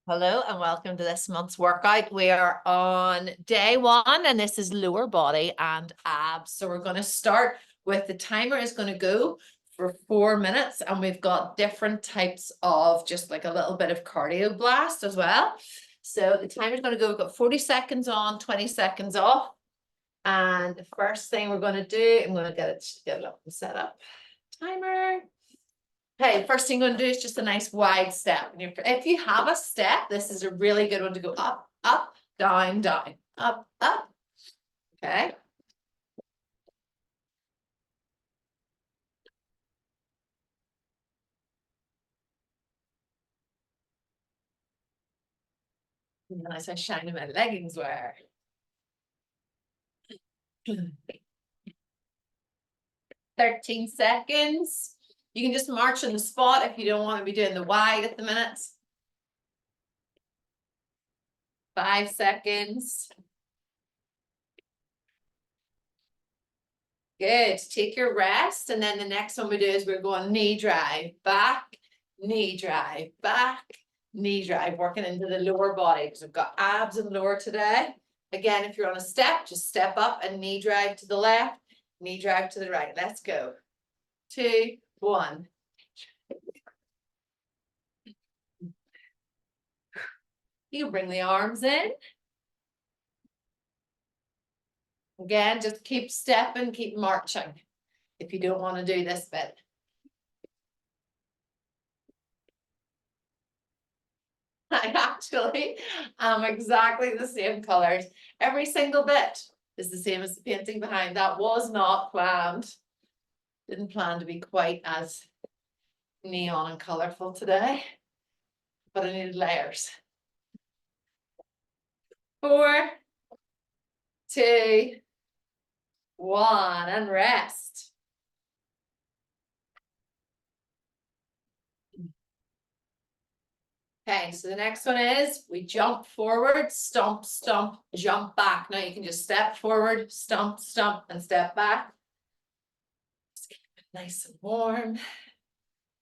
Hello and welcome to this month's workout. We are on day one and this is lower body and abs. So we're going to start with the timer is going to go for 4 minutes and we've got different types of just like a little bit of cardio blast as well. So the timer is going to go, we've got 40 seconds on, 20 seconds off. And the first thing we're going to do, I'm going to get it up and set up. Timer. Okay, first thing you're going to do is just a nice wide step. And if you have a step, this is a really good one to go up, up, down, down, up, up. Okay. Nice, how shiny my leggings were. 13 seconds. You can just march on the spot if you don't want to be doing the wide at the minute. 5 seconds. Good. Take your rest. And then the next one we do is we're going knee drive, back, knee drive, back, knee drive, working into the lower body because we've got abs and lower today. Again, if you're on a step, just step up and knee drive to the left, knee drive to the right. Let's go. 2, 1. You bring the arms in. Again, just keep stepping, keep marching if you don't want to do this bit. I actually am exactly the same colors. Every single bit is the same as the painting behind. That was not planned. Didn't plan to be quite as neon and colorful today, but I needed layers. 4, 2, 1, and rest. Okay, so the next one is we jump forward, stomp, stomp, jump back. Now you can just step forward, stomp, stomp, and step back. Just keep it nice and warm.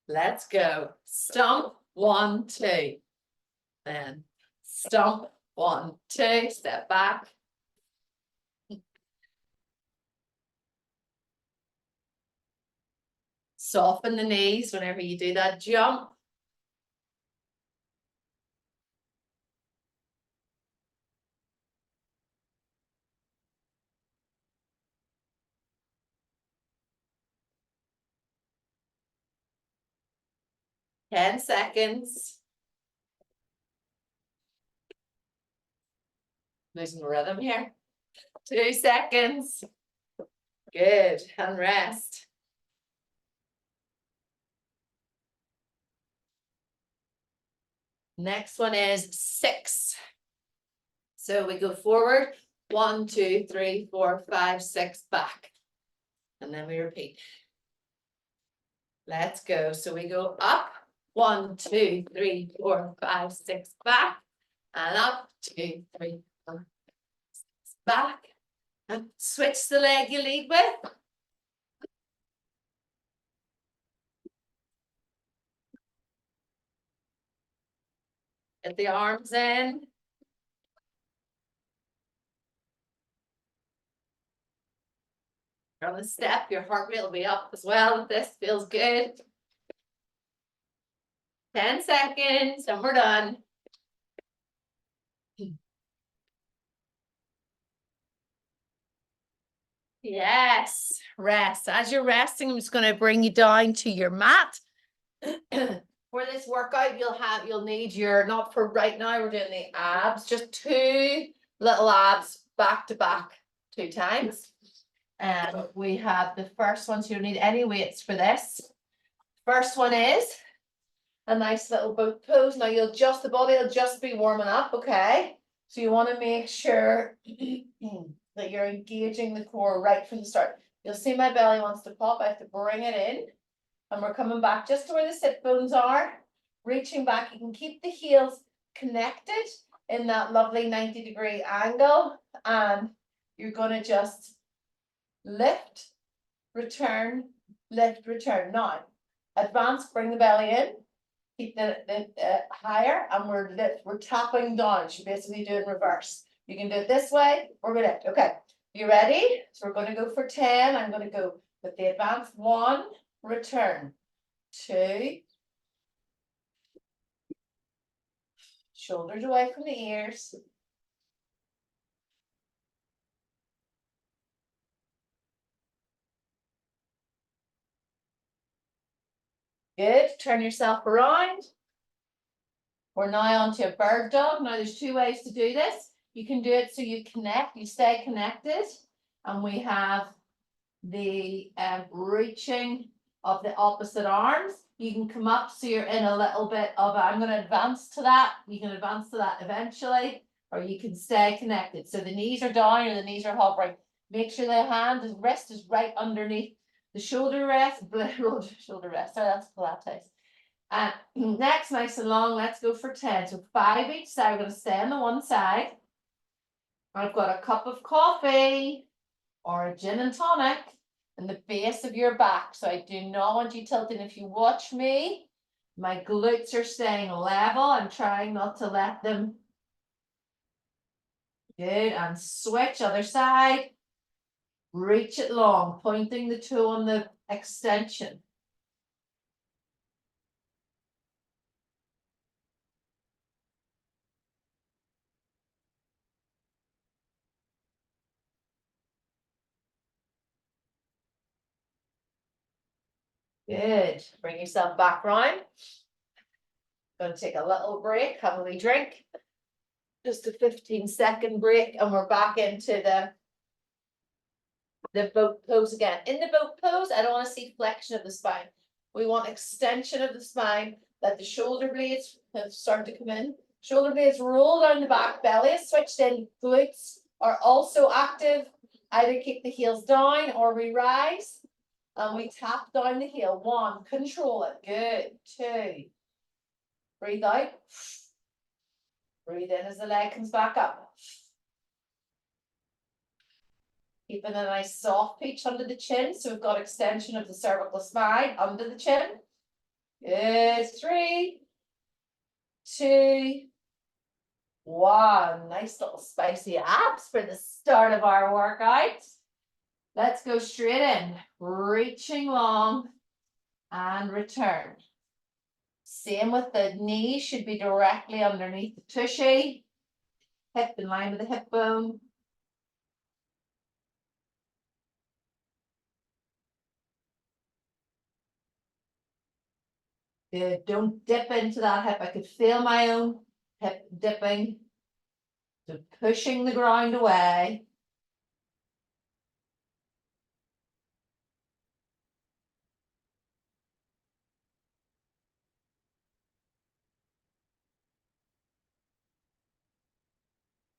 Let's go. Stomp, 1, 2. Then stomp, 1, 2, step back. Soften the knees whenever you do that jump. Ten seconds. Losing the rhythm here. 2 seconds. Good. And rest. Next one is 6. So we go forward. 1, 2, 3, 4, 5, 6, back. And then we repeat. Let's go. So we go up. 1, 2, 3, 4, 5, 6, back. And up. 2, 3, 4, 6, back. And switch the leg you lead with. Get the arms in. On the step, your heart rate will be up as well if this feels good. 10 seconds and we're done. Yes, rest. As you're resting, I'm just going to bring you down to your mat. For this workout, you'll need your, not for right now, we're doing the abs, just 2 little abs back to back 2 times. And we have the first one, so you don't need any weights for this. First one is a nice little boat pose. Now the body will just be warming up, okay? So you want to make sure that you're engaging the core right from the start. You'll see my belly wants to pop. I have to bring it in. And we're coming back just to where the sit bones are. Reaching back. You can keep the heels connected in that lovely 90-degree angle. And you're going to just lift, return, lift, return. Now, advance, bring the belly in. Keep the higher, and we're tapping down. So you're basically doing reverse. You can do it this way or with it. Okay, you ready? So we're going to go for 10. I'm going to go with the advance. 1, return. 2, shoulders away from the ears. Good. Turn yourself around. We're now onto a bird dog. Now there's 2 ways to do this. You can do it so you connect, you stay connected, and we have the reaching of the opposite arms. You can come up so you're in a little bit of I'm going to advance to that. You can advance to that eventually, or you can stay connected. So the knees are down or the knees are hovering. Make sure the wrist is right underneath the shoulder rest. Shoulder rest. Sorry, that's Pilates. Next, nice and long. Let's go for 10. So 5 each side. We're going to stay on the one side. I've got a cup of coffee or a gin and tonic in the base of your back. So I do not want you tilting. If you watch me, my glutes are staying level. I'm trying not to let them. Good. And switch other side. Reach it long, pointing the toe on the extension. Good. Bring yourself back round. Going to take a little break, have a wee drink. Just a 15-second break, and we're back into the boat pose again. In the boat pose, I don't want to see flexion of the spine. We want extension of the spine. Let the shoulder blades have started to come in. Shoulder blades roll down the back, belly is switched in, glutes are also active. Either keep the heels down or we rise. And we tap down the heel. 1, control it. Good. 2. Breathe out. Breathe in as the leg comes back up. Keeping a nice soft pitch under the chin. So we've got extension of the cervical spine under the chin. Good. 3, 2, 1. Nice little spicy abs for the start of our workout. Let's go straight in. Reaching long and return. Same with the knee, should be directly underneath the tushy. Hip in line with the hip bone. Good. Don't dip into that hip. I could feel my own hip dipping. So pushing the ground away.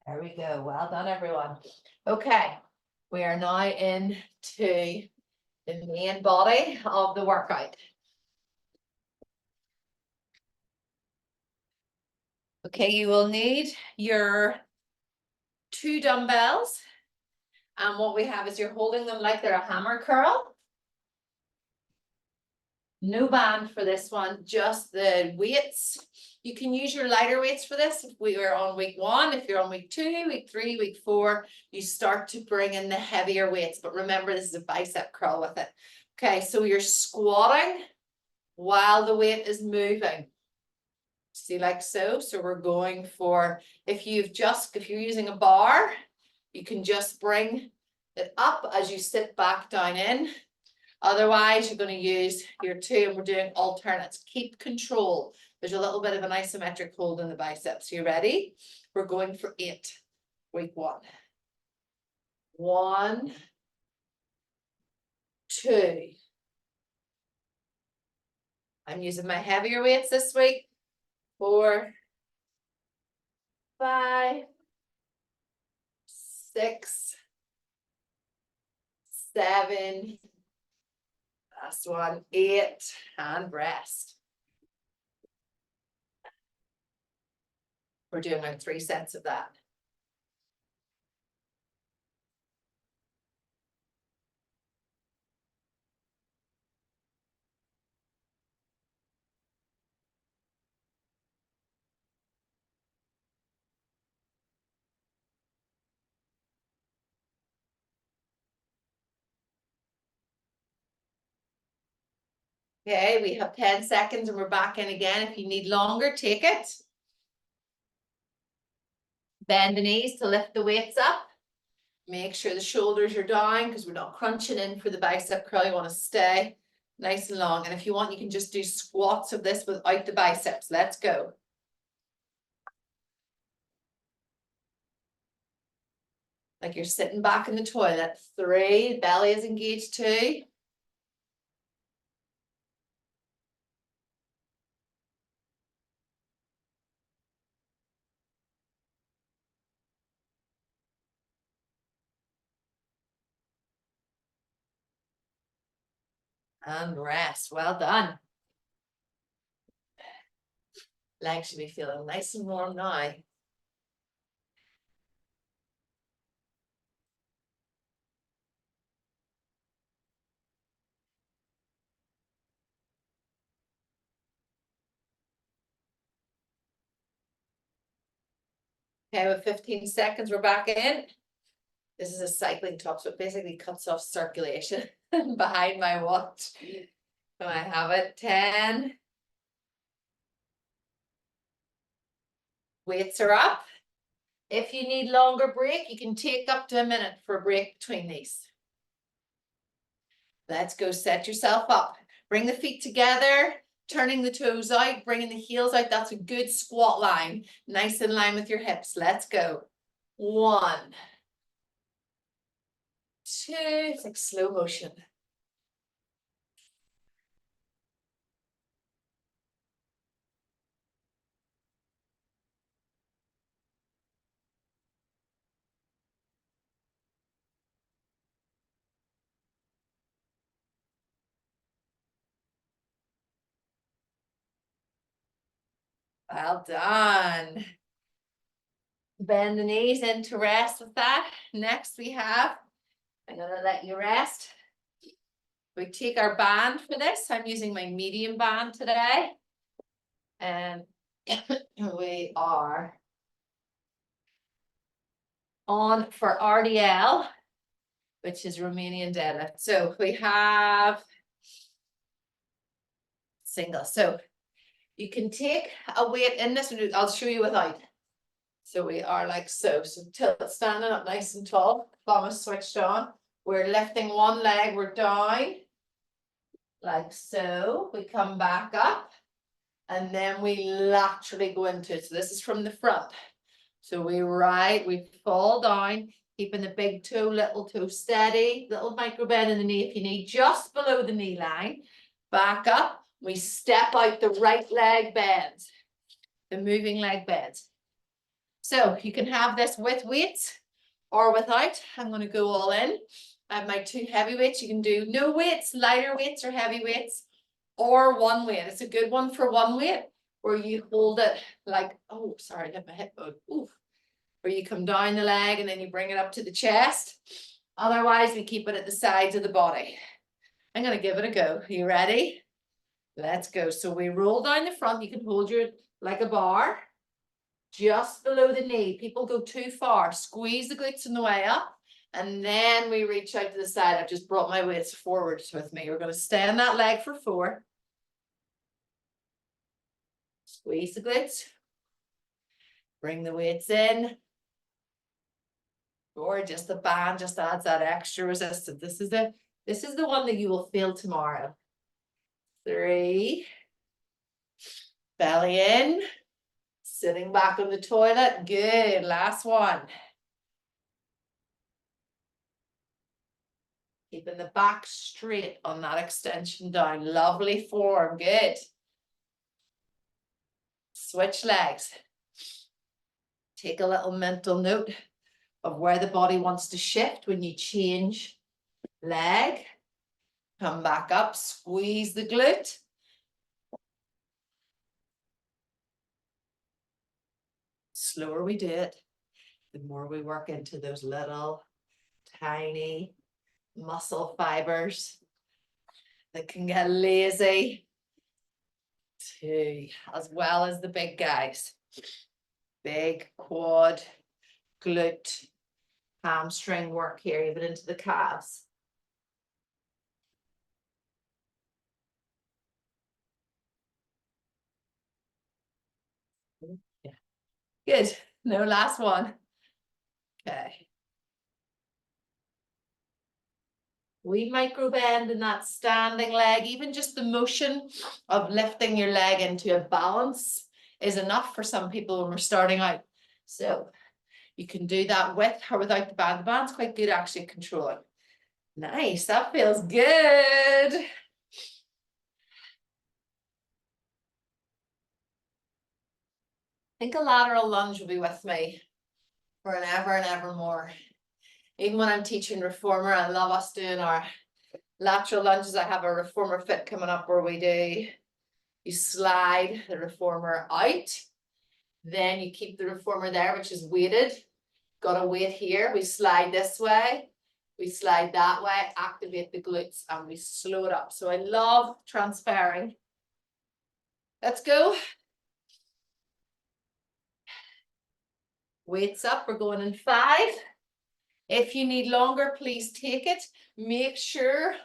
There we go. Well done, everyone. Okay, we are now into the main body of the workout. Okay, you will need your 2 dumbbells. And what we have is you're holding them like they're a hammer curl. No band for this one, just the weights. You can use your lighter weights for this. If we were on week 1, if you're on week 2, week 3, week 4, you start to bring in the heavier weights. But remember, this is a bicep curl with it. Okay, so you're squatting while the weight is moving. See, like so. So we're going for, if you're using a bar, you can just bring it up as you sit back down in. Otherwise, you're going to use your 2, and we're doing alternates. Keep control. There's a little bit of an isometric hold in the biceps. You ready? We're going for 8. Week 1. 1, 2. I'm using my heavier weights this week. 4, 5, 6, 7. Last one, 8, and rest. We're doing like 3 sets of that. Okay, we have 10 seconds and we're back in again. If you need longer, take it. Bend the knees to lift the weights up. Make sure the shoulders are down because we're not crunching in for the bicep curl. You want to stay nice and long. And if you want, you can just do squats of this without the biceps. Let's go. Like you're sitting back in the toilet. 3, belly is engaged 2. And rest. Well done. Legs should be feeling nice and warm now. Okay, with 15 seconds, we're back in. This is a cycling top, so it basically cuts off circulation behind my watch. So I have it. 10. Weights are up. If you need longer break, you can take up to a minute for a break between these. Let's go, set yourself up. Bring the feet together, turning the toes out, bringing the heels out. That's a good squat line. Nice in line with your hips. Let's go. 1, 2, it's like slow motion. Well done. Bend the knees into rest with that. Next we have, I'm gonna let you rest. We take our band for this. I'm using my medium band today. And we are on for RDL, which is Romanian deadlift. So we have single. So you can take a weight in this, and I'll show you without. So we are like so. So tilt, standing up nice and tall, thumb is switched on. We're lifting one leg, we're down, like so. We come back up, and then we laterally go into it. So this is from the front. So we fall down, keeping the big toe, little toe steady, little micro bend in the knee if you need, just below the knee line. Back up, we step out, the right leg bends, the moving leg bends. So you can have this with weights or without. I'm going to go all in. I have my 2 heavy weights. You can do no weights, lighter weights or heavy weights, or one weight. It's a good one for one weight where you hold it like, oh, sorry, I hit my hip bone. Oof. Where you come down the leg and then you bring it up to the chest. Otherwise, we keep it at the sides of the body. I'm going to give it a go. Are you ready? Let's go. So we roll down the front. You can hold your like a bar just below the knee. People go too far. Squeeze the glutes on the way up. And then we reach out to the side. I've just brought my weights forwards with me. We're going to stay on that leg for 4. Squeeze the glutes. Bring the weights in. Or just the band just adds that extra resistance. This is the one that you will feel tomorrow. 3. Belly in. Sitting back on the toilet. Good. Last one. Keeping the back straight on that extension down. Lovely form. Good. Switch legs. Take a little mental note of where the body wants to shift when you change leg. Come back up. Squeeze the glute. Slower we do it, the more we work into those little tiny muscle fibers that can get lazy too, as well as the big guys. Big quad, glute, hamstring work here, even into the calves. Yeah. Good. No, last one. Okay. We micro bend in that standing leg. Even just the motion of lifting your leg into a balance is enough for some people when we're starting out. So you can do that with or without the band. The band's quite good actually at controlling. Nice, that feels good. I think a lateral lunge will be with me for an ever and ever more. Even when I'm teaching reformer, I love us doing our lateral lunges. I have a reformer fit coming up where you slide the reformer out, then you keep the reformer there, which is weighted. Got a weight here. We slide this way, we slide that way, activate the glutes, and we slow it up. So I love transferring. Let's go. Weights up. We're going in 5. If you need longer, please take it. Make sure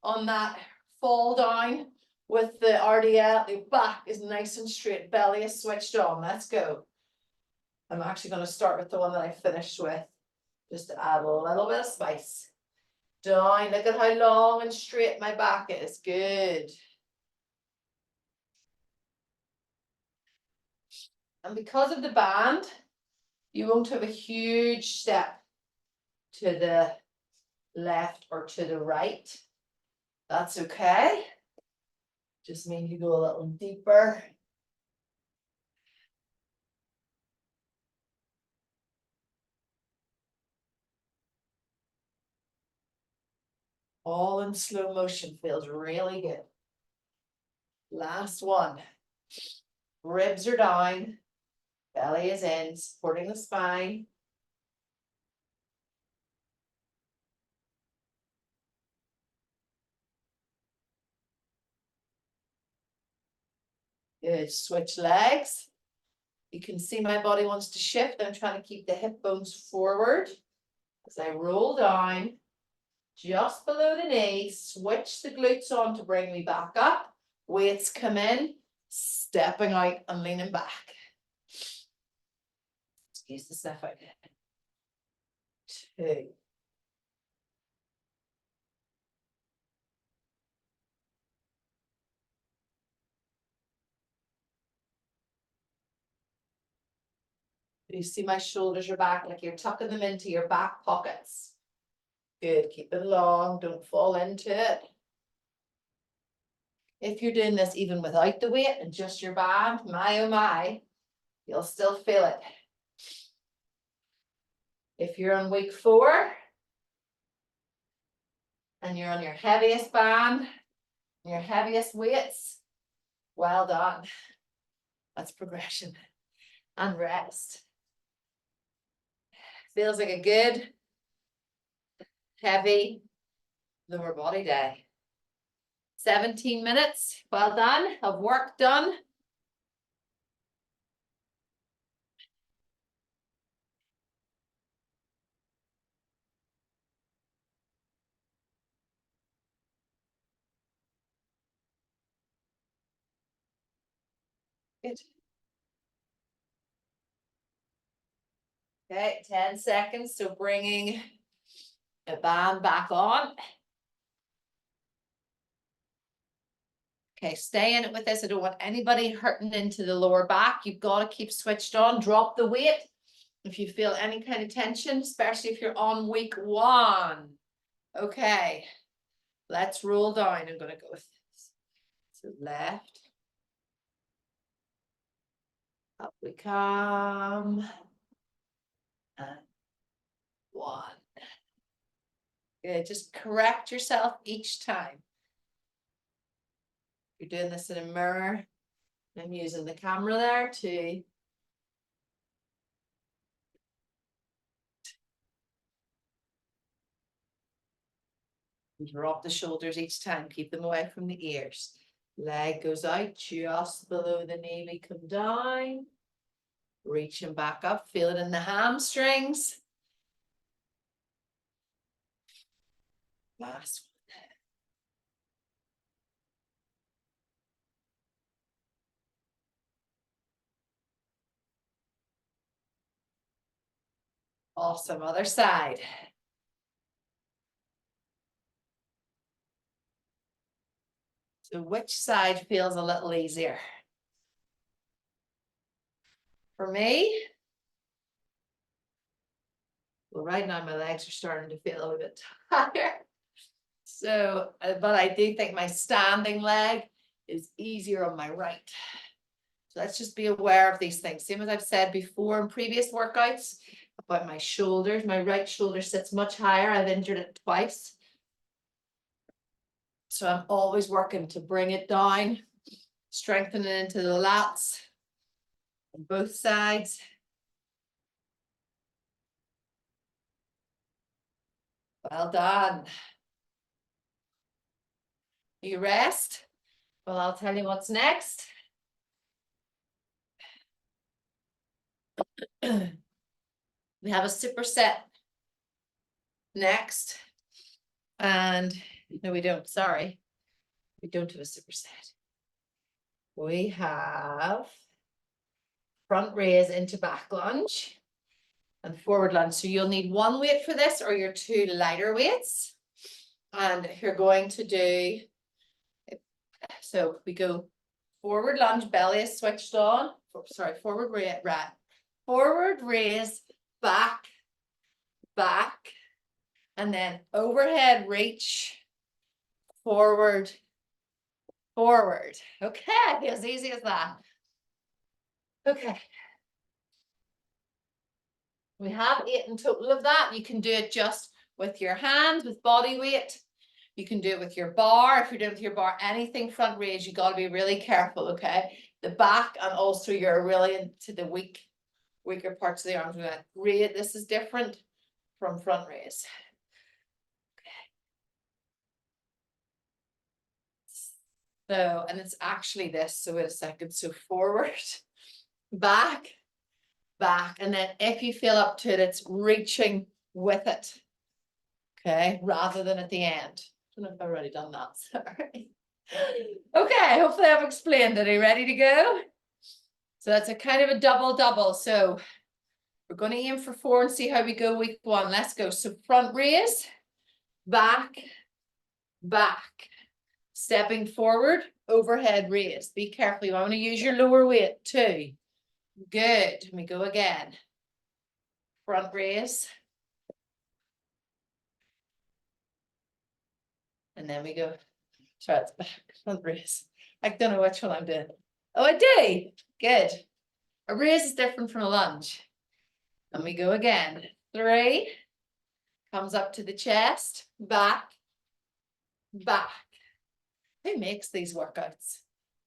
on that fall down with the RDL, the back is nice and straight, belly is switched on. Let's go. I'm actually going to start with the one that I finished with, just to add a little bit of spice. Down, look at how long and straight my back is. Good. And because of the band, you won't have a huge step to the left or to the right. That's okay. Just means you go a little deeper. All in slow motion, feels really good. Last one. Ribs are down, belly is in, supporting the spine. Good, switch legs. You can see my body wants to shift. I'm trying to keep the hip bones forward as I roll down just below the knee, switch the glutes on to bring me back up. Weights come in, stepping out and leaning back. Excuse the sniff out. 2. You see my shoulders are back, like you're tucking them into your back pockets. Good, keep it long, don't fall into it. If you're doing this even without the weight and just your band, my oh my, you'll still feel it. If you're on week 4 and you're on your heaviest band, your heaviest weights, well done. That's progression. And rest. Feels like a good, heavy lower body day. 17 minutes, well done, of work done. Good. Okay, 10 seconds, so bringing the band back on. Okay, stay in it with this. I don't want anybody hurting into the lower back. You've got to keep switched on. Drop the weight if you feel any kind of tension, especially if you're on week 1. Okay, let's roll down. I'm going to go with this. So left. Up we come. And 1. Good. Just correct yourself each time. You're doing this in a mirror. I'm using the camera there to drop the shoulders each time. Keep them away from the ears. Leg goes out just below the knee. We come down. Reaching back up. Feel it in the hamstrings. Last one. Awesome, other side. So which side feels a little easier? For me, well, right now my legs are starting to feel a little bit tired. So, but I do think my standing leg is easier on my right. So let's just be aware of these things. Same as I've said before in previous workouts about my shoulders. My right shoulder sits much higher. I've injured it twice. So I'm always working to bring it down, strengthen it into the lats on both sides. Well done. You rest? Well, I'll tell you what's next. We have a superset next. And no, we don't. Sorry. We don't have a superset. We have front raise into back lunge and forward lunge. So you'll need one weight for this or your two lighter weights. And you're going to do, so we go forward lunge, belly is switched on. Sorry, forward raise, right. Forward raise, back, back, and then overhead reach, forward, forward. Okay, as easy as that. Okay. We have 8 in total of that. You can do it just with your hands, with body weight. You can do it with your bar. If you're doing it with your bar, anything front raise, you got to be really careful, okay? The back and also you're really into the weaker parts of the arms. This is different from front raise. So, and it's actually this. So wait a second. So forward, back, back. And then if you feel up to it, it's reaching with it. Okay, rather than at the end. I don't know if I've already done that. Sorry. Okay, hopefully I've explained it. Are you ready to go? So that's a kind of a double. So we're going to aim for 4 and see how we go week 1. Let's go. So front raise, back, back, stepping forward, overhead raise. Be careful. You want to use your lower weight too. Good. Let me go again. Front raise. And then we go. Sorry, it's back. Front raise. I don't know which one I'm doing. Oh, I do. Good. A raise is different from a lunge. And we go again. 3. Comes up to the chest. Back. Back. Who makes these workouts?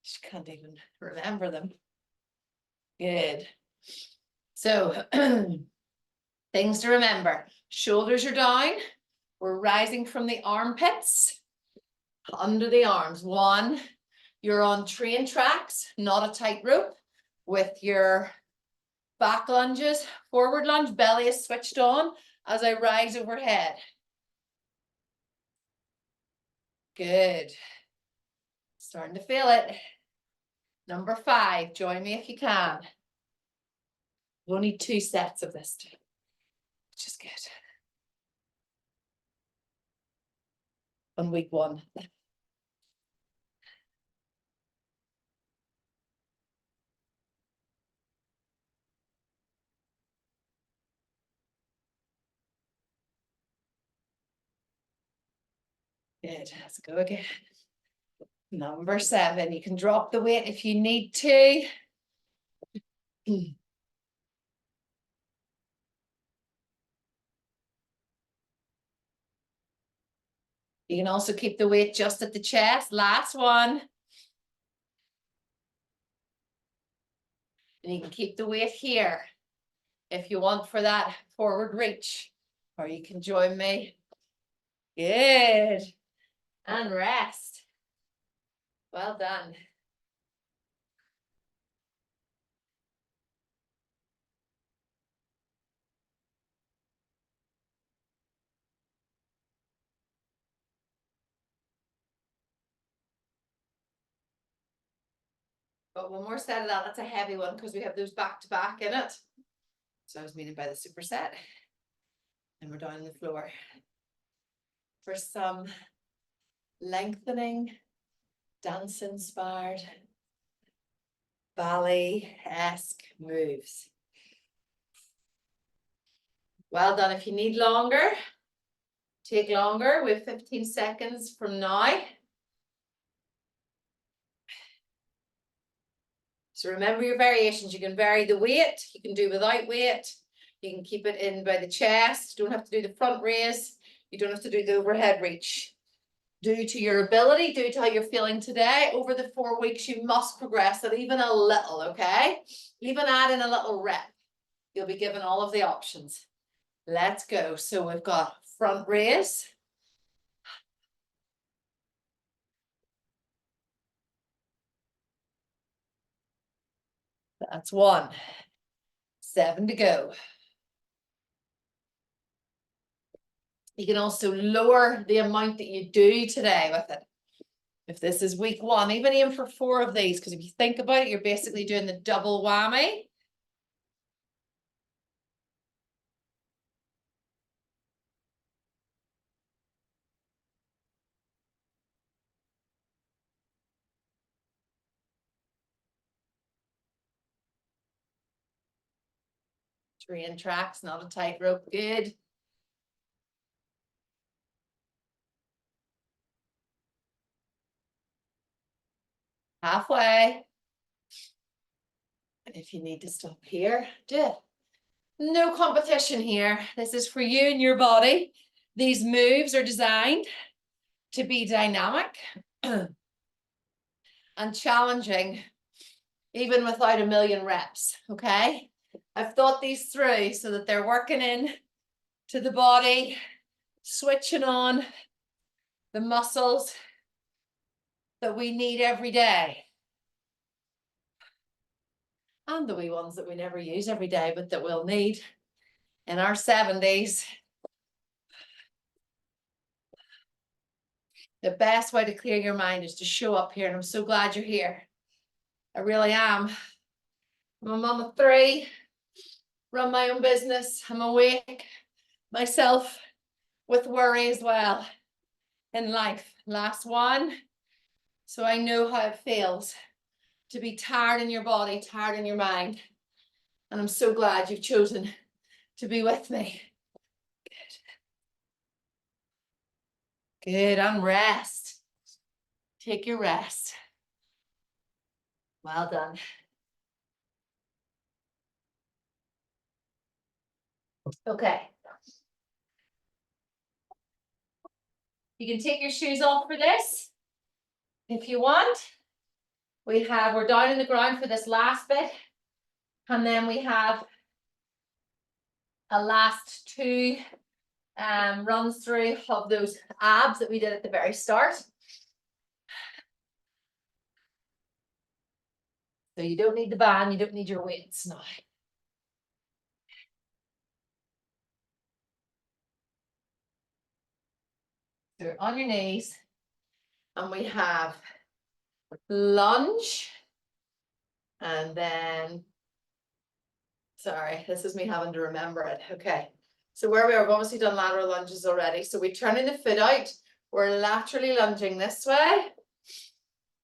Just can't even remember them. Good. So, things to remember. Shoulders are down. We're rising from the armpits. Under the arms. 1. You're on train tracks, not a tightrope. With your back lunges, forward lunge, belly is switched on as I rise overhead. Good. Starting to feel it. Number 5, join me if you can. We'll need 2 sets of this, which is good. On week 1. Good, let's go again. Number 7, you can drop the weight if you need to. You can also keep the weight just at the chest. Last one. And you can keep the weight here if you want for that forward reach. Or you can join me. Good. And rest. Well done. But one more set of that. That's a heavy one because we have those back to back in it. So I was meaning by the superset. And we're down on the floor for some lengthening, dance-inspired, ballet-esque moves. Well done. If you need longer, take longer. We have 15 seconds from now. So remember your variations. You can vary the weight. You can do without weight. You can keep it in by the chest. You don't have to do the front raise. You don't have to do the overhead reach. Due to your ability, due to how you're feeling today, over the 4 weeks, you must progress it even a little, okay? Even add in a little rep. You'll be given all of the options. Let's go. So we've got front raise. That's 1. 7 to go. You can also lower the amount that you do today with it. If this is week 1, even aim for 4 of these, because if you think about it, you're basically doing the double whammy. Train tracks, not a tightrope. Good. Halfway. And if you need to stop here, do it. No competition here. This is for you and your body. These moves are designed to be dynamic and challenging, even without a million reps, okay? I've thought these through so that they're working in to the body, switching on the muscles that we need every day. And the wee ones that we never use every day, but that we'll need in our 70s. The best way to clear your mind is to show up here, and I'm so glad you're here. I really am. I'm a mom of 3, run my own business. I'm awake myself with worry as well in life. Last one. So I know how it feels to be tired in your body, tired in your mind. And I'm so glad you've chosen to be with me. Good. Good, and rest. Take your rest. Well done. Okay. You can take your shoes off for this if you want. We're down on the ground for this last bit. And then we have a last 2 runs through of those abs that we did at the very start. So you don't need the band, you don't need your weights now. So you're on your knees, and we have lunge, and then, sorry, this is me having to remember it. Okay, so where we are, we've obviously done lateral lunges already. So we're turning the foot out, we're laterally lunging this way,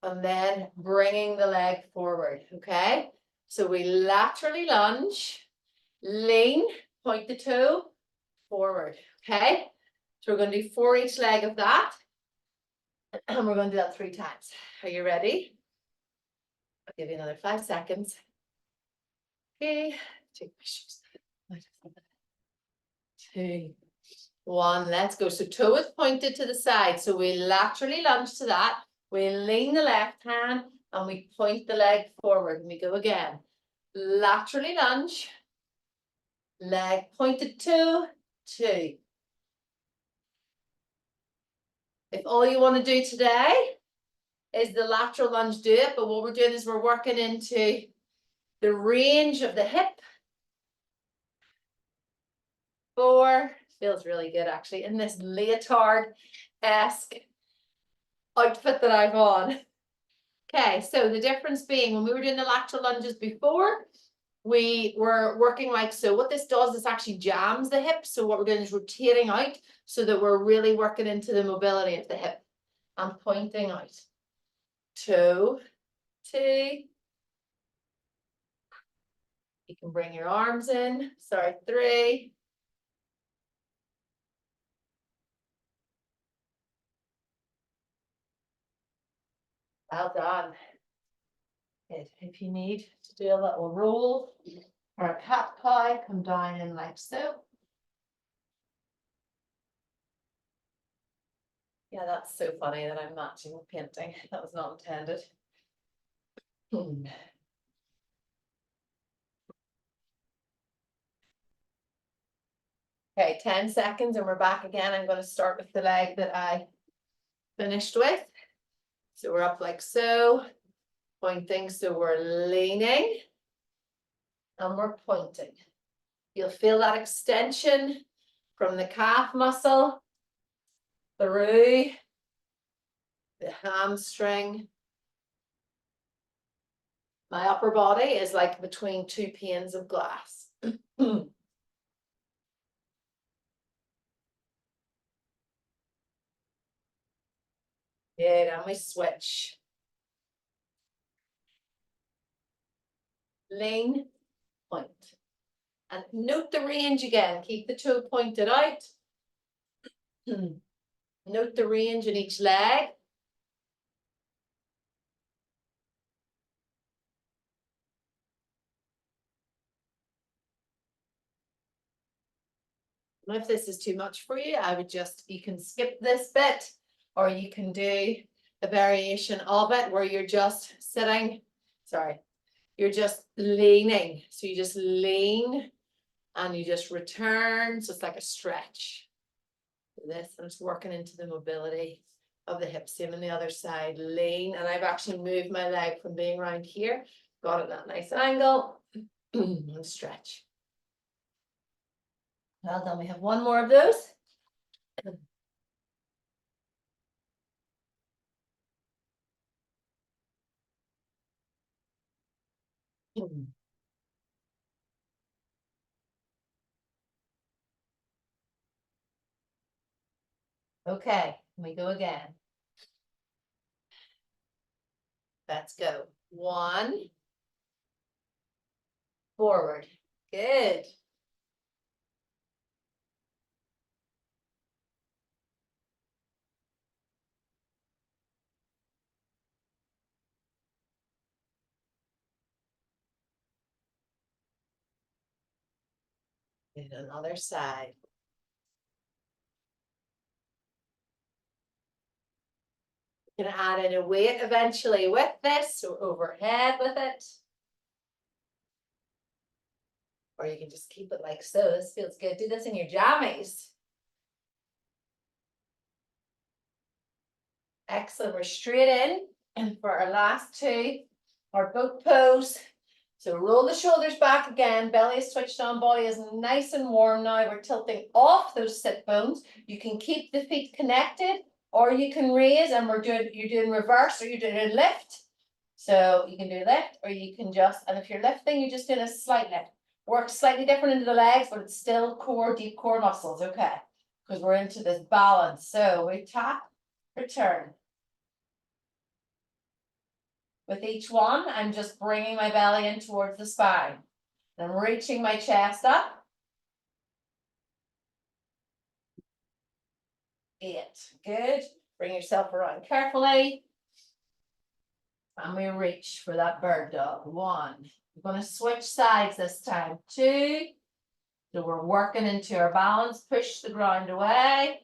and then bringing the leg forward, okay? So we laterally lunge, lean, point the toe, forward, okay? So we're going to do 4 each leg of that. And we're going to do that 3 times. Are you ready? I'll give you another 5 seconds. Okay, take my shoes. 2, 1, let's go. So toe is pointed to the side. So we laterally lunge to that. We lean the left hand and we point the leg forward. And we go again. Laterally lunge. Leg pointed to 2. If all you want to do today is the lateral lunge, do it. But what we're doing is we're working into the range of the hip. 4, feels really good actually in this leotard-esque outfit that I've on. Okay, so the difference being when we were doing the lateral lunges before, we were working like so. What this does is actually jams the hip. So what we're doing is rotating out so that we're really working into the mobility of the hip and pointing out. 2, 2. You can bring your arms in. Sorry, 3. Well done. Good. If you need to do a little roll or a cat pie, come down in like so. Yeah, that's so funny that I'm matching with painting. That was not intended. Okay, 10 seconds and we're back again. I'm going to start with the leg that I finished with. So we're up like so, pointing. So we're leaning and we're pointing. You'll feel that extension from the calf muscle through the hamstring. My upper body is like between 2 panes of glass. Good, and we switch. Lean, point. And note the range again. Keep the toe pointed out. Note the range in each leg. And if this is too much for you, I would just, you can skip this bit, or you can do a variation of it where you're just sitting, sorry, you're just leaning. So you just lean and you just return. So it's like a stretch. This, and it's working into the mobility of the hips. Same on the other side, lean. And I've actually moved my leg from being around here, got it at that nice angle, and stretch. Well done, we have one more of those. Okay, we go again. Let's go. 1, forward. Good. And another side. You're gonna add in a weight eventually with this, so overhead with it. Or you can just keep it like so. This feels good. Do this in your jammies. Excellent. We're straight in. And for our last 2, our boat pose. So roll the shoulders back again. Belly is switched on. Body is nice and warm now. We're tilting off those sit bones. You can keep the feet connected, or you can raise, and you're doing reverse, or you're doing lift. So you can do lift, or you can just, and if you're lifting, you're just doing a slight lift. Works slightly different into the legs, but it's still core, deep core muscles. Okay. Because we're into this balance. So we tap, return. With each one, I'm just bringing my belly in towards the spine. I'm reaching my chest up. 8. Good. Bring yourself around carefully. And we reach for that bird dog. 1. We're going to switch sides this time. 2. So we're working into our balance. Push the ground away.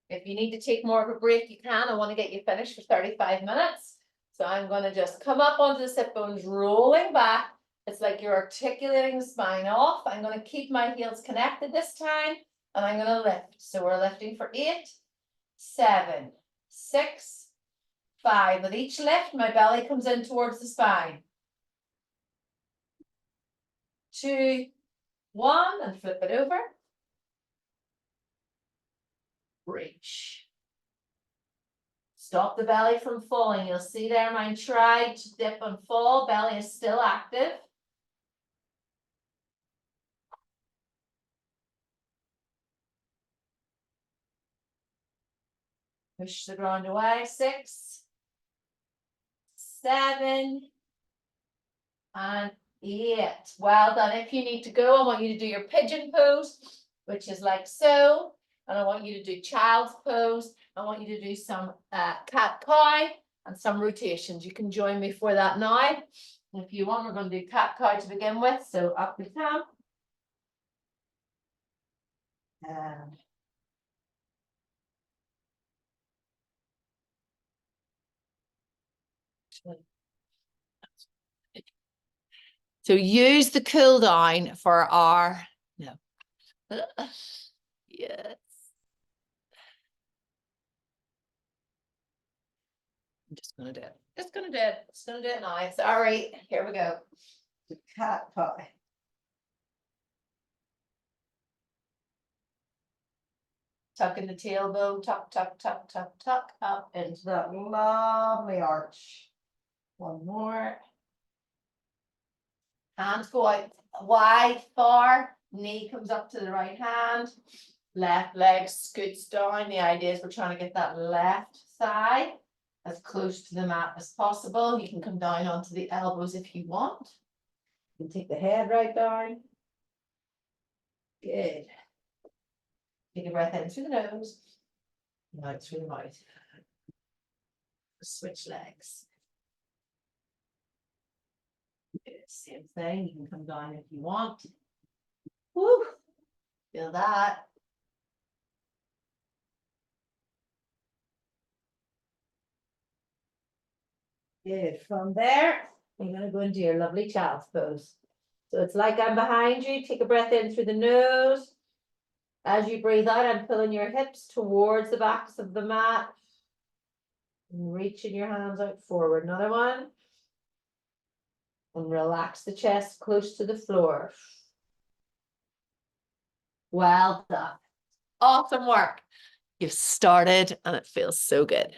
If you need to take more of a break, you can. I want to get you finished for 35 minutes. So I'm going to just come up onto the sit bones, rolling back. It's like you're articulating the spine off. I'm going to keep my heels connected this time, and I'm going to lift. So we're lifting for 8, 7, 6, 5. With each lift, my belly comes in towards the spine. 2, 1, and flip it over. Reach. Stop the belly from falling. You'll see there mine tried to dip and fall. Belly is still active. Push the ground away. 6, 7, and 8. Well done. If you need to go, I want you to do your pigeon pose, which is like so. And I want you to do child's pose. I want you to do some cat-cow and some rotations. You can join me for that now. If you want, we're going to do cat-cow to begin with. So up we come. And so use the cool down for our, no. Yes. I'm just gonna do it. Just gonna do it. Just gonna do it now. Sorry. Here we go. The cat cow. Tuck in the tailbone, tuck, tuck, tuck, tuck, tuck, up into that lovely arch. One more. Hands go out wide, far. Knee comes up to the right hand. Left leg scoots down. The idea is we're trying to get that left side as close to the mat as possible. You can come down onto the elbows if you want. You can take the head right down. Good. Take a breath in through the nose, and out through the mouth. Switch legs. Good. Same thing. You can come down if you want. Woo! Feel that. Good. From there, you're going to go into your lovely child's pose. So it's like I'm behind you. Take a breath in through the nose. As you breathe out, I'm pulling your hips towards the backs of the mat. And reaching your hands out forward. Another one. And relax the chest close to the floor. Well done. Awesome work. You've started and it feels so good.